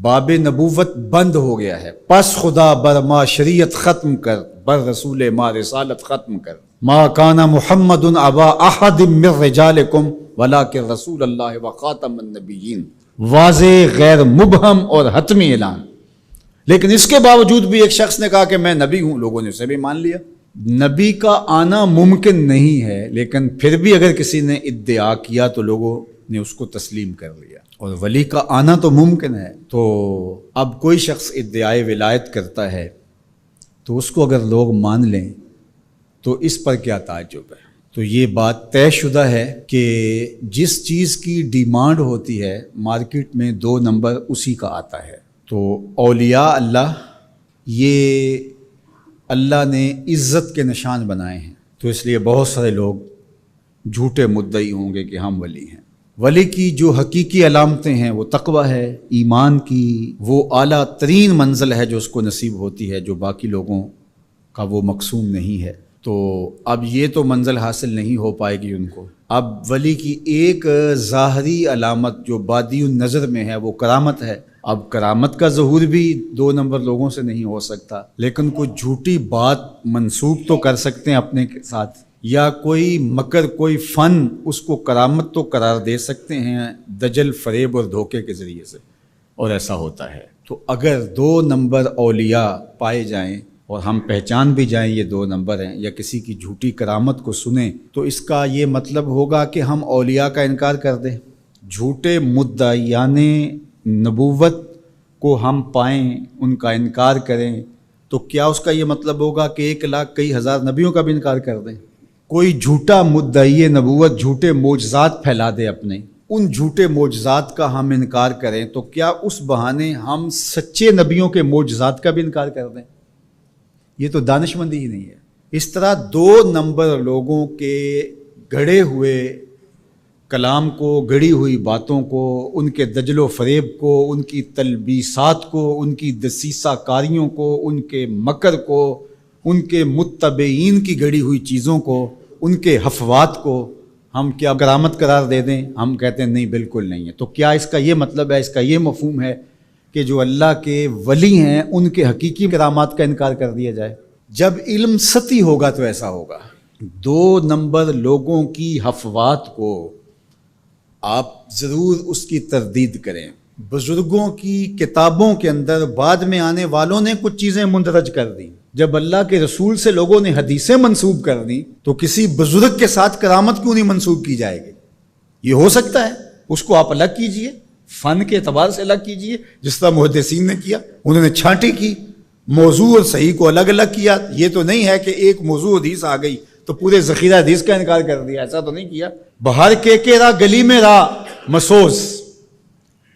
باب نبوت بند ہو گیا ہے، پس خدا بر ما شریعت ختم کر، بر رسول ما رسالت ختم کر۔ ما کان محمد ابا احد من رجالکم ولکن رسول اللہ و خاتم النبیین، واضح غیر مبہم اور حتمی اعلان۔ لیکن اس کے باوجود بھی ایک شخص نے کہا کہ میں نبی ہوں، لوگوں نے اسے بھی مان لیا۔ نبی کا آنا ممکن نہیں ہے، لیکن پھر بھی اگر کسی نے ادعا کیا تو لوگوں نے اس کو تسلیم کر لیا۔ اور ولی کا آنا تو ممکن ہے، تو اب کوئی شخص ادعائے ولایت کرتا ہے تو اس کو اگر لوگ مان لیں تو اس پر کیا تعجب ہے۔ تو یہ بات طے شدہ ہے کہ جس چیز کی ڈیمانڈ ہوتی ہے مارکیٹ میں 2 نمبر اسی کا آتا ہے۔ تو اولیاء اللہ یہ اللہ نے عزت کے نشان بنائے ہیں، تو اس لیے بہت سارے لوگ جھوٹے مدعی ہوں گے کہ ہم ولی ہیں۔ ولی کی جو حقیقی علامتیں ہیں وہ تقویٰ ہے، ایمان کی وہ اعلیٰ ترین منزل ہے جو اس کو نصیب ہوتی ہے، جو باقی لوگوں کا وہ مقسوم نہیں ہے۔ تو اب یہ تو منزل حاصل نہیں ہو پائے گی ان کو۔ اب ولی کی ایک ظاہری علامت جو بادی النظر میں ہے وہ کرامت ہے۔ اب کرامت کا ظہور بھی 2 نمبر لوگوں سے نہیں ہو سکتا، لیکن کوئی جھوٹی بات منسوب تو کر سکتے ہیں اپنے ساتھ، یا کوئی مکر، کوئی فن اس کو کرامت تو قرار دے سکتے ہیں دجل، فریب اور دھوکے کے ذریعے سے، اور ایسا ہوتا ہے۔ تو اگر 2 نمبر اولیاء پائے جائیں اور ہم پہچان بھی جائیں یہ 2 نمبر ہیں، یا کسی کی جھوٹی کرامت کو سنیں، تو اس کا یہ مطلب ہوگا کہ ہم اولیاء کا انکار کر دیں۔ جھوٹے مدعیان نبوت کو ہم پائیں، ان کا انکار کریں، تو کیا اس کا یہ مطلب ہوگا کہ 1 لاکھ کئی ہزار نبیوں کا بھی انکار کر دیں؟ کوئی جھوٹا مدعی نبوت جھوٹے معجزات پھیلا دے اپنے، ان جھوٹے معجزات کا ہم انکار کریں، تو کیا اس بہانے ہم سچے نبیوں کے معجزات کا بھی انکار کر دیں؟ یہ تو دانش مندی ہی نہیں ہے۔ اس طرح 2 نمبر لوگوں کے گڑھے ہوئے کلام کو، گڑی ہوئی باتوں کو، ان کے دجل و فریب کو، ان کی تلبیسات کو، ان کی دسیسہ کاریوں کو، ان کے مکر کو، ان کے متبعین کی گڑی ہوئی چیزوں کو، ان کے حفوات کو ہم کیا کرامت قرار دے دیں؟ ہم کہتے ہیں نہیں، بالکل نہیں ہے۔ تو کیا اس کا یہ مطلب ہے، اس کا یہ مفہوم ہے کہ جو اللہ کے ولی ہیں ان کے حقیقی کرامات کا انکار کر دیا جائے؟ جب علم سطحی ہوگا تو ایسا ہوگا۔ 2 نمبر لوگوں کی حفوات کو آپ ضرور اس کی تردید کریں۔ بزرگوں کی کتابوں کے اندر بعد میں آنے والوں نے کچھ چیزیں مندرج کر دیں۔ جب اللہ کے رسول سے لوگوں نے حدیثیں منسوب کر دیں تو کسی بزرگ کے ساتھ کرامت کیوں نہیں منسوب کی جائے گی؟ یہ ہو سکتا ہے، اس کو آپ الگ کیجئے، فن کے اعتبار سے الگ کیجئے، جس طرح محدثین نے کیا، انہوں نے چھانٹی کی، موضوع اور صحیح کو الگ الگ کیا۔ یہ تو نہیں ہے کہ ایک موضوع حدیث آ گئی تو پورے ذخیرہ حدیث کا انکار کر دیا، ایسا تو نہیں کیا۔ بہار کے راہ گلی میں راہ مسوز،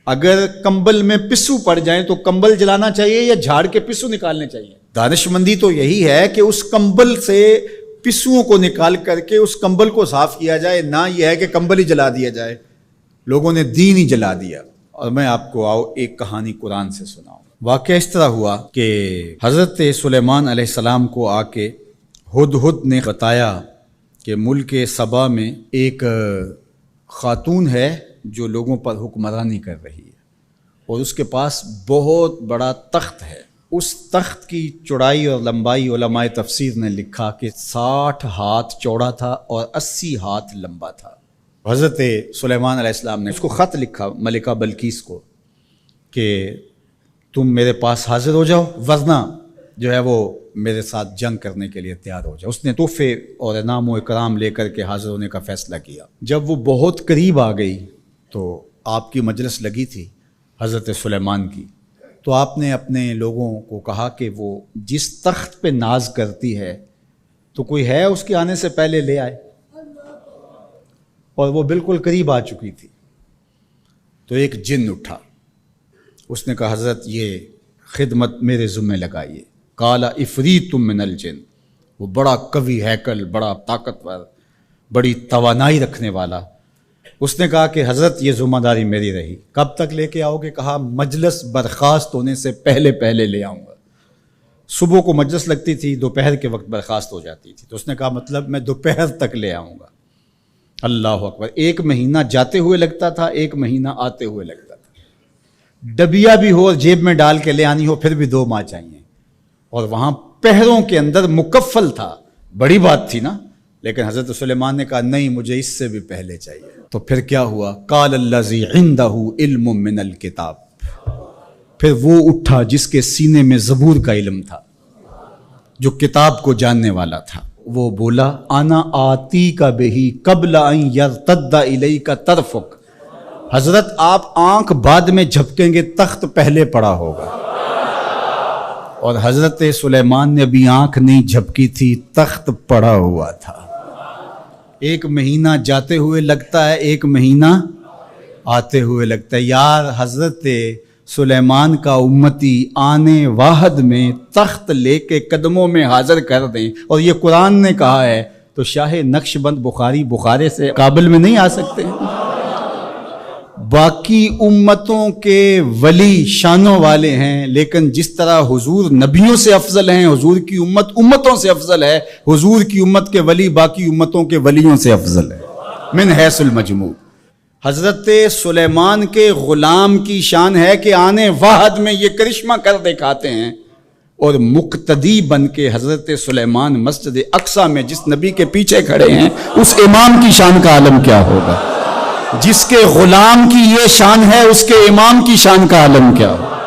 اگر کمبل میں پسو پڑ جائیں تو کمبل جلانا چاہیے یا جھاڑ کے پسو نکالنے چاہیے؟ دانش مندی تو یہی ہے کہ اس کمبل سے پسوؤں کو نکال کر کے اس کمبل کو صاف کیا جائے، نہ یہ ہے کہ کمبل ہی جلا دیا جائے۔ لوگوں نے دین ہی جلا دیا۔ اور میں آپ کو ایک کہانی قرآن سے سناؤں۔ واقعہ اس طرح ہوا کہ حضرت سلیمان علیہ السلام کو آ کے ہدہد نے بتایا کہ ملک سبا میں ایک خاتون ہے جو لوگوں پر حکمرانی کر رہی ہے، اور اس کے پاس بہت بڑا تخت ہے۔ اس تخت کی چوڑائی اور لمبائی علماء تفسیر نے لکھا کہ 60 ہاتھ چوڑا تھا اور 80 ہاتھ لمبا تھا۔ حضرت سلیمان علیہ السلام نے اس کو خط لکھا ملکہ بلقیس کو کہ تم میرے پاس حاضر ہو جاؤ، ورنہ جو ہے وہ میرے ساتھ جنگ کرنے کے لیے تیار ہو جاؤ۔ اس نے تحفے اور انعام و اکرام لے کر کے حاضر ہونے کا فیصلہ کیا۔ جب وہ بہت قریب آ گئی تو آپ کی مجلس لگی تھی حضرت سلیمان کی، تو آپ نے اپنے لوگوں کو کہا کہ وہ جس تخت پہ ناز کرتی ہے تو کوئی ہے اس کے آنے سے پہلے لے آئے، اور وہ بالکل قریب آ چکی تھی۔ تو ایک جن اٹھا، اس نے کہا حضرت یہ خدمت میرے ذمہ لگائیے۔ قال عفریت من الجن، وہ بڑا قوی ہیکل، بڑا طاقتور، بڑی توانائی رکھنے والا، اس نے کہا کہ حضرت یہ ذمہ داری میری رہی، کب تک لے کے آؤ گے؟ کہا مجلس برخاست ہونے سے پہلے پہلے لے آؤں گا۔ صبح کو مجلس لگتی تھی، دوپہر کے وقت برخاست ہو جاتی تھی، تو اس نے کہا مطلب میں دوپہر تک لے آؤں گا۔ اللہ اکبر! 1 مہینہ جاتے ہوئے لگتا تھا، 1 مہینہ آتے ہوئے لگتا تھا۔ ڈبیا بھی ہو اور جیب میں ڈال کے لے آنی ہو پھر بھی 2 ماہ چاہیے، اور وہاں پہروں کے اندر مکفل تھا، بڑی بات تھی نا، لیکن حضرت سلیمان نے کہا نہیں مجھے اس سے بھی پہلے چاہیے۔ تو پھر کیا ہوا؟ قال الذی عندہ علم من الکتاب، پھر وہ اٹھا جس کے سینے میں زبور کا علم تھا، جو کتاب کو جاننے والا تھا، وہ بولا انا آتی کا بہی قبل ان یرتد الیک طرفک، حضرت آپ آنکھ بعد میں جھپکیں گے، تخت پہلے پڑا ہوگا۔ اور حضرت سلیمان نے ابھی آنکھ نہیں جھپکی تھی، تخت پڑا ہوا تھا۔ 1 مہینہ جاتے ہوئے لگتا ہے، 1 مہینہ آتے ہوئے لگتا ہے۔ یار حضرت سلیمان کا امتی آنے واحد میں تخت لے کے قدموں میں حاضر کر دیں، اور یہ قرآن نے کہا ہے، تو شاہ نقش بند بخارے سے قابل میں نہیں آ سکتے۔ باقی امتوں کے ولی شانوں والے ہیں، لیکن جس طرح حضور نبیوں سے افضل ہیں، حضور کی امت امتوں سے افضل ہے، حضور کی امت کے ولی باقی امتوں کے ولیوں سے افضل ہے من حیث المجموع۔ حضرت سلیمان کے غلام کی شان ہے کہ آنے واحد میں یہ کرشمہ کر دکھاتے ہیں، اور مقتدی بن کے حضرت سلیمان مسجد اقصی میں جس نبی کے پیچھے کھڑے ہیں، اس امام کی شان کا عالم کیا ہوگا؟ جس کے غلام کی یہ شان ہے، اس کے امام کی شان کا عالم کیا ہوگا؟